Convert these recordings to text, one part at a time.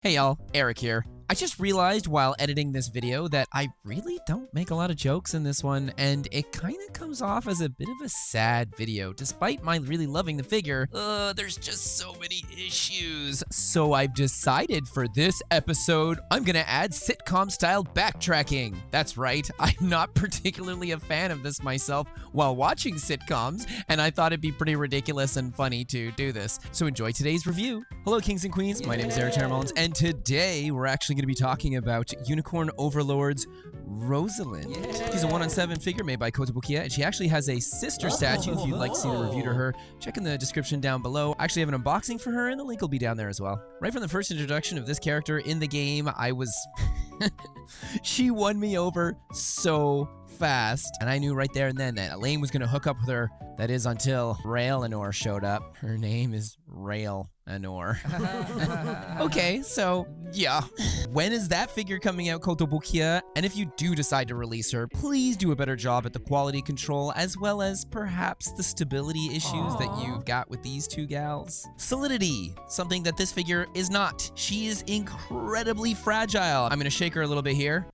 Hey y'all, Eric here. I just realized while editing this video that I really don't make a lot of jokes in this one, and it kind of comes off as a bit of a sad video. Despite my really loving the figure, there's just so many issues. So I've decided for this episode, I'm gonna add sitcom-style backtracking. That's right, I'm not particularly a fan of this myself while watching sitcoms, and I thought it'd be pretty ridiculous and funny to do this. So enjoy today's review. Hello, kings and queens. My name is Eric Mullins, and today we're actually going to be talking about Unicorn Overlord's Rosalinde. She's a 1/7 figure made by Kotobukiya, and she actually has a sister statue. If you'd like to see the review to her, check in the description down below. I actually have an unboxing for her, and the link will be down there as well. Right from the first introduction of this character in the game, I was... she won me over so fast, and I knew right there and then that Elaine was going to hook up with her. That is until Raelenor showed up. Her name is Raelenor. Okay, so yeah. When is that figure coming out, Kotobukiya? And if you do decide to release her, please do a better job at the quality control, as well as perhaps the stability issues that you've got with these two gals. Solidity, something that this figure is not. She is incredibly fragile. I'm gonna shake her a little bit here.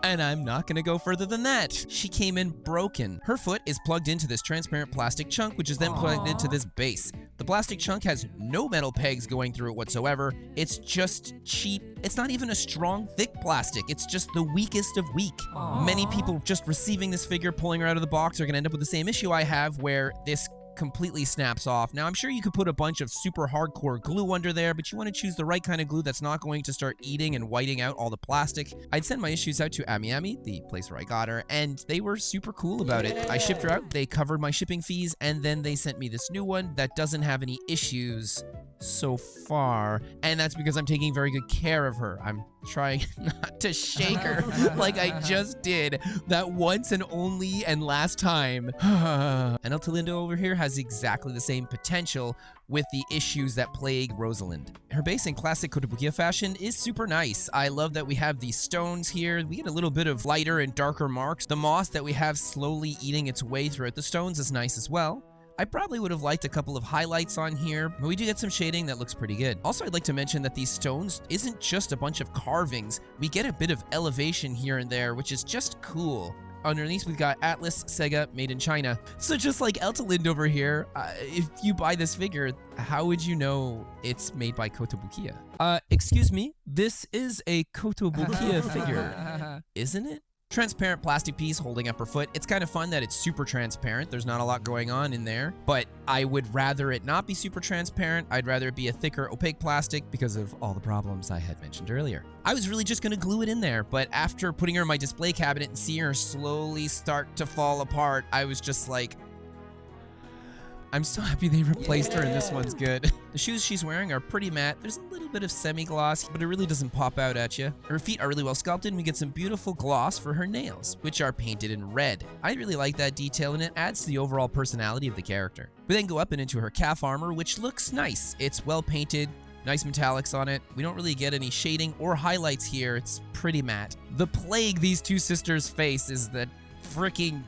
And I'm not gonna go further than that. She came in broken. Her foot is plugged into this transparent plastic chunk, which is then plugged into this base. The plastic chunk has no metal pegs going through it whatsoever. It's just cheap. It's not even a strong, thick plastic. It's just the weakest of weak. Many people just receiving this figure, pulling her out of the box, are gonna end up with the same issue I have, where this completely snaps off. Now, I'm sure you could put a bunch of super hardcore glue under there, but you want to choose the right kind of glue that's not going to start eating and whiting out all the plastic. I'd send my issues out to Ami, the place where I got her, and they were super cool about it. I shipped her out, they covered my shipping fees, and then they sent me this new one that doesn't have any issues so far, and that's because I'm taking very good care of her. I'm trying not to shake her like I just did that once and only and last time. And Rosalinde over here has exactly the same potential with the issues that plague Rosalinde. Her base in classic Kotobukiya fashion is super nice. I love that we have these stones here. We get a little bit of lighter and darker marks. The moss that we have slowly eating its way throughout the stones is nice as well. I probably would have liked a couple of highlights on here, but we do get some shading that looks pretty good. Also, I'd like to mention that these stones isn't just a bunch of carvings. We get a bit of elevation here and there, which is just cool. Underneath, we've got Atlas Sega made in China. So just like Rosalinde over here, if you buy this figure, how would you know it's made by Kotobukiya? Excuse me, this is a Kotobukiya figure, isn't it? Transparent plastic piece holding up her foot. It's kind of fun that it's super transparent. There's not a lot going on in there, but I would rather it not be super transparent. I'd rather it be a thicker, opaque plastic because of all the problems I had mentioned earlier. I was really just gonna glue it in there, but after putting her in my display cabinet and seeing her slowly start to fall apart, I was just like, I'm so happy they replaced her and this one's good. The shoes she's wearing are pretty matte. There's a little bit of semi-gloss, but it really doesn't pop out at you. Her feet are really well sculpted, and we get some beautiful gloss for her nails, which are painted in red. I really like that detail, and it adds to the overall personality of the character. We then go up and into her calf armor, which looks nice. It's well painted, nice metallics on it. We don't really get any shading or highlights here. It's pretty matte. The plague these two sisters face is the freaking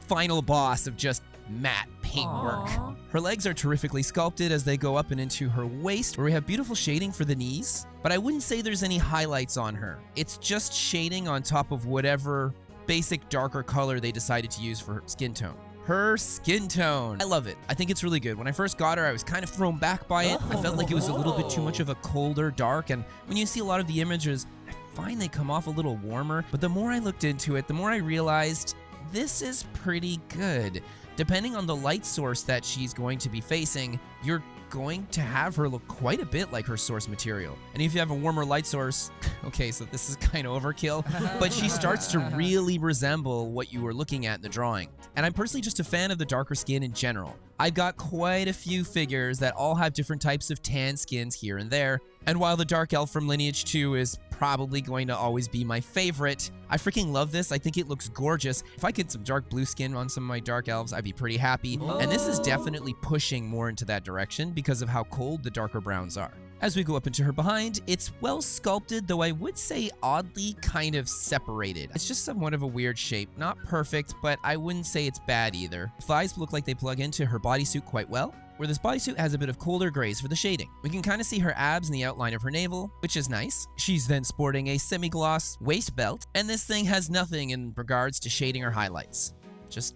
final boss of just matte paintwork. Her legs are terrifically sculpted as they go up and into her waist, where we have beautiful shading for the knees, but I wouldn't say there's any highlights on her. It's just shading on top of whatever basic darker color they decided to use for her skin tone. Her skin tone, I love it. I think it's really good. When I first got her, I was kind of thrown back by it. I felt like it was a little bit too much of a colder dark, and when you see a lot of the images, I find they come off a little warmer, but the more I looked into it, the more I realized this is pretty good. Depending on the light source that she's going to be facing, you're going to have her look quite a bit like her source material. And if you have a warmer light source, okay, so this is kind of overkill, but she starts to really resemble what you were looking at in the drawing. And I'm personally just a fan of the darker skin in general. I've got quite a few figures that all have different types of tan skins here and there, and while the Dark Elf from Lineage 2 is probably going to always be my favorite, I freaking love this. I think it looks gorgeous. If I get some dark blue skin on some of my Dark Elves, I'd be pretty happy. And this is definitely pushing more into that direction because of how cold the darker browns are. As we go up into her behind, it's well sculpted, though I would say oddly kind of separated. It's just somewhat of a weird shape. Not perfect, but I wouldn't say it's bad either. Thighs look like they plug into her bodysuit quite well. where this bodysuit has a bit of colder grays for the shading. We can kind of see her abs and the outline of her navel, which is nice. She's then sporting a semi-gloss waist belt, and this thing has nothing in regards to shading or highlights. Just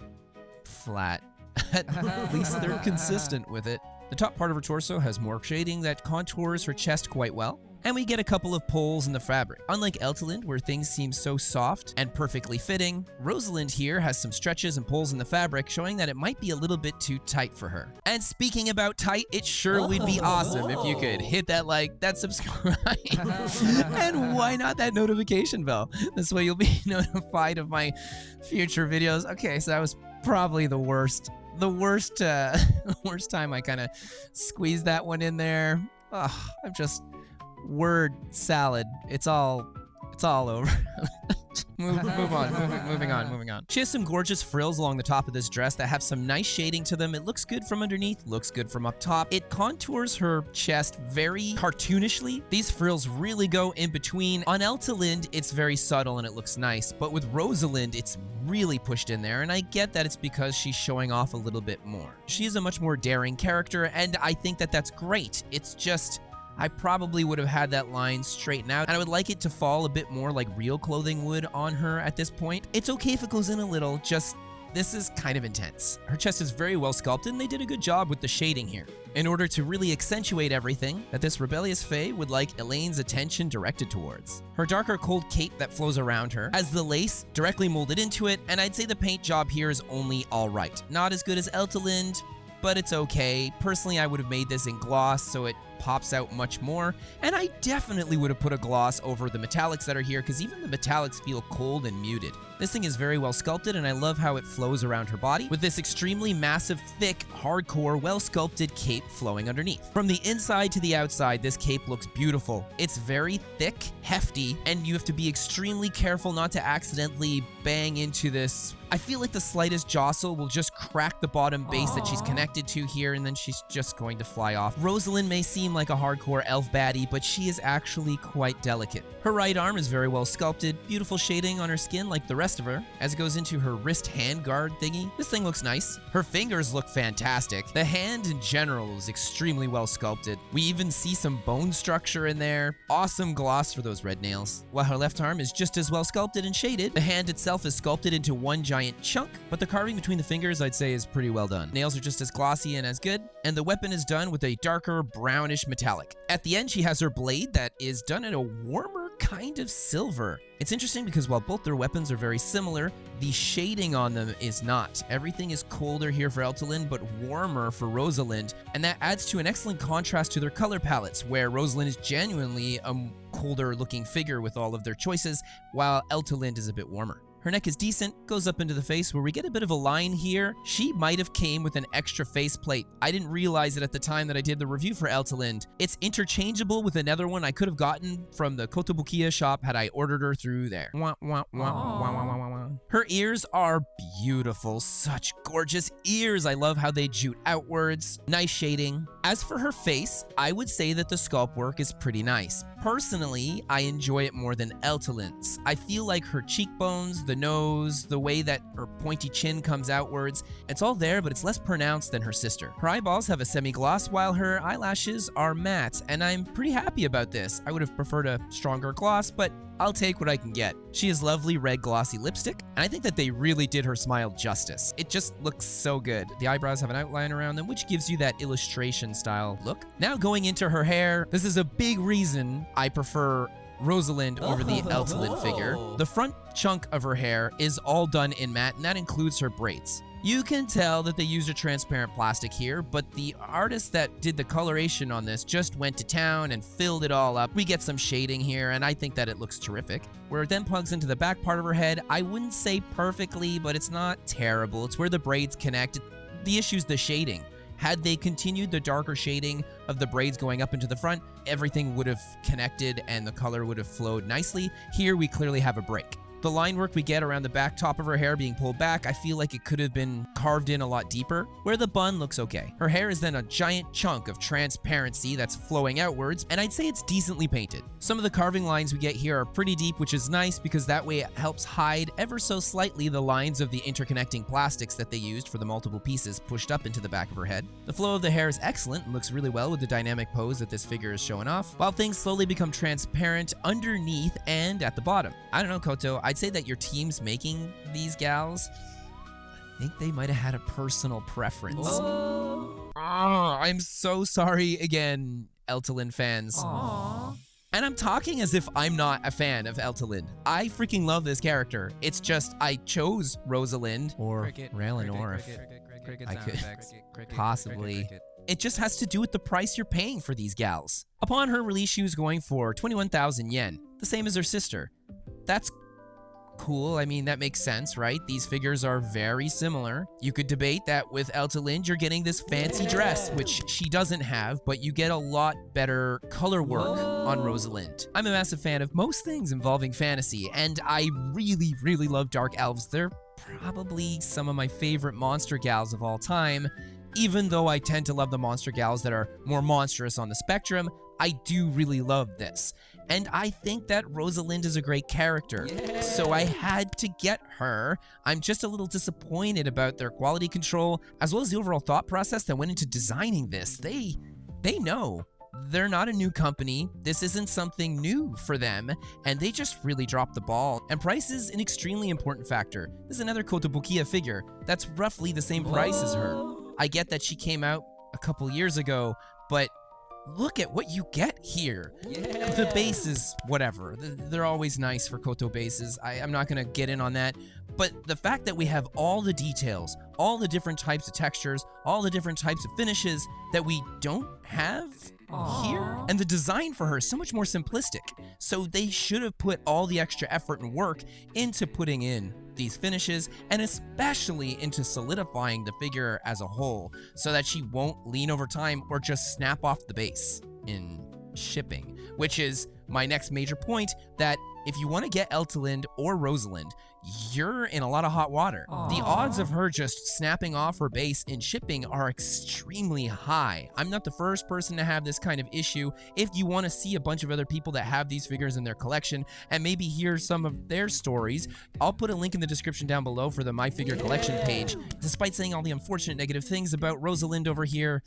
flat. At least they're consistent with it. The top part of her torso has more shading that contours her chest quite well, and we get a couple of pulls in the fabric. Unlike Eltalinde, where things seem so soft and perfectly fitting, Rosalinde here has some stretches and pulls in the fabric, showing that it might be a little bit too tight for her. And speaking about tight, it sure would be awesome if you could hit that like, that subscribe, and why not that notification bell? This way you'll be notified of my future videos. Okay, so that was probably the worst time I kind of squeezed that one in there. Oh, I'm just word salad. It's all over. Moving on. She has some gorgeous frills along the top of this dress that have some nice shading to them. It looks good from underneath, looks good from up top. It contours her chest very cartoonishly. These frills really go in between. On Eltalinde, it's very subtle and it looks nice, but with Rosalinde, it's really pushed in there, and I get that it's because she's showing off a little bit more. She is a much more daring character, and I think that that's great. It's just, I probably would have had that line straighten out, and I would like it to fall a bit more like real clothing would on her at this point. It's okay if it goes in a little, just this is kind of intense. Her chest is very well sculpted, and they did a good job with the shading here. In order to really accentuate everything that this rebellious fae would like Elaine's attention directed towards. Her darker cold cape that flows around her has the lace directly molded into it, and I'd say the paint job here is only alright. Not as good as Eltalinde, but it's okay. Personally, I would have made this in gloss so it pops out much more, and I definitely would have put a gloss over the metallics that are here, because even the metallics feel cold and muted. This thing is very well sculpted, and I love how it flows around her body with this extremely massive, thick, hardcore, well-sculpted cape flowing underneath. From the inside to the outside, this cape looks beautiful. It's very thick, hefty, and you have to be extremely careful not to accidentally bang into this. I feel like the slightest jostle will just crack the bottom base that she's connected to here, and then she's just going to fly off. Rosalinde may seem like a hardcore elf baddie, but she is actually quite delicate. Her right arm is very well sculpted, beautiful shading on her skin like the rest of her. As it goes into her wrist hand guard thingy, this thing looks nice. Her fingers look fantastic. The hand in general is extremely well sculpted. We even see some bone structure in there. Awesome gloss for those red nails. While her left arm is just as well sculpted and shaded, the hand itself is sculpted into one giant chunk, but the carving between the fingers I'd say is pretty well done. Nails are just as glossy and as good, and the weapon is done with a darker brownish metallic. At the end, she has her blade that is done in a warmer kind of silver. It's interesting because while both their weapons are very similar, the shading on them is not. Everything is colder here for Eltalinde, but warmer for Rosalinde, and that adds to an excellent contrast to their color palettes, where Rosalinde is genuinely a colder looking figure with all of their choices, while Eltalinde is a bit warmer. Her neck is decent, goes up into the face where we get a bit of a line here. She might have came with an extra faceplate. I didn't realize it at the time that I did the review for Eltalinde. It's interchangeable with another one I could have gotten from the Kotobukiya shop had I ordered her through there. Her ears are beautiful, such gorgeous ears. I love how they jute outwards. Nice shading. As for her face, I would say that the sculpt work is pretty nice. Personally, I enjoy it more than Eltalinde's. I feel like her cheekbones, the nose, the way that her pointy chin comes outwards, it's all there, but it's less pronounced than her sister. Her eyeballs have a semi-gloss, while her eyelashes are matte, and I'm pretty happy about this. I would have preferred a stronger gloss, but I'll take what I can get. She has lovely red glossy lipstick, and I think that they really did her smile justice. It just looks so good. The eyebrows have an outline around them, which gives you that illustration style look. Now going into her hair, this is a big reason I prefer Rosalinde over the Eltalinde figure. The front chunk of her hair is all done in matte, and that includes her braids. You can tell that they used a transparent plastic here, but the artist that did the coloration on this just went to town and filled it all up. We get some shading here, and I think that it looks terrific. Where it then plugs into the back part of her head, I wouldn't say perfectly, but it's not terrible. It's where the braids connect. The issue is the shading. Had they continued the darker shading of the braids going up into the front, everything would have connected and the color would have flowed nicely. Here we clearly have a break. The line work we get around the back top of her hair being pulled back, I feel like it could have been carved in a lot deeper, where the bun looks okay. Her hair is then a giant chunk of transparency that's flowing outwards, and I'd say it's decently painted. Some of the carving lines we get here are pretty deep, which is nice because that way it helps hide ever so slightly the lines of the interconnecting plastics that they used for the multiple pieces pushed up into the back of her head. The flow of the hair is excellent and looks really well with the dynamic pose that this figure is showing off, while things slowly become transparent underneath and at the bottom. I don't know, Koto, I'd say that your team's making these gals, I think they might have had a personal preference. Oh, I'm so sorry again, Eltalyn fans. Aww. And I'm talking as if I'm not a fan of Eltalyn. I freaking love this character. It's just I chose Rosalinde or Raylanor if I could possibly. It just has to do with the price you're paying for these gals. Upon her release, she was going for 21,000 yen, the same as her sister. That's cool. I mean, that makes sense, right? These figures are very similar. You could debate that with Eltalyn, you're getting this fancy dress, which she doesn't have, but you get a lot better color work on Rosalinde. I'm a massive fan of most things involving fantasy, and I really, really love dark elves. They're probably some of my favorite monster gals of all time. Even though I tend to love the monster gals that are more monstrous on the spectrum, I do really love this. And I think that Rosalinde is a great character, so I had to get her. I'm just a little disappointed about their quality control, as well as the overall thought process that went into designing this. They know. They're not a new company. This isn't something new for them, and they just really dropped the ball. And price is an extremely important factor. This is another Kotobukiya figure that's roughly the same price as her. I get that she came out a couple years ago, but look at what you get here. The base is whatever. They're always nice for Koto bases. I'm not going to get in on that. But the fact that we have all the details, all the different types of textures, all the different types of finishes that we don't have here, and the design for her is so much more simplistic. So they should have put all the extra effort and work into putting in these finishes, and especially into solidifying the figure as a whole, so that she won't lean over time or just snap off the base in shipping, which is my next major point, that if you want to get Eltalyn or Rosalinde, you're in a lot of hot water. The odds of her just snapping off her base in shipping are extremely high. I'm not the first person to have this kind of issue. If you want to see a bunch of other people that have these figures in their collection and maybe hear some of their stories, I'll put a link in the description down below for the My Figure Collection page. Despite saying all the unfortunate negative things about Rosalinde over here,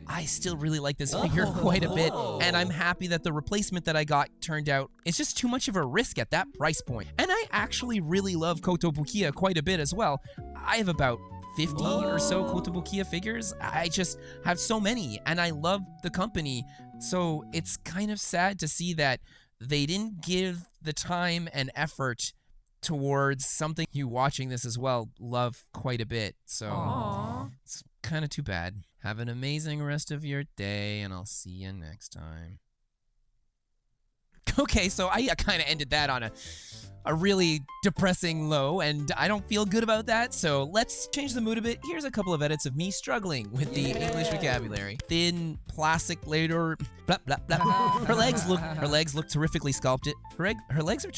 I still really like this figure quite a bit, and I'm happy that the replacement that I got turned out, it's just too much of a risk at that price point. And I actually really love Kotobukiya quite a bit as well. I have about 50 or so Kotobukiya figures. I just have so many, and I love the company. So it's kind of sad to see that they didn't give the time and effort towards something you watching this as well love quite a bit. So it's kind of too bad. Have an amazing rest of your day, and I'll see you next time. Okay, so I kind of ended that on a really depressing low, and I don't feel good about that, so let's change the mood a bit. Here's a couple of edits of me struggling with the English vocabulary. Thin, plastic later, blah, blah, blah. Her legs look terrifically sculpted. Her legs are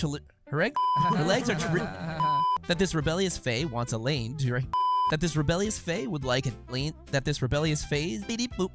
that this rebellious fae wants a lane to... That this rebellious fae would like a lane... That this rebellious fae... Beep, boop.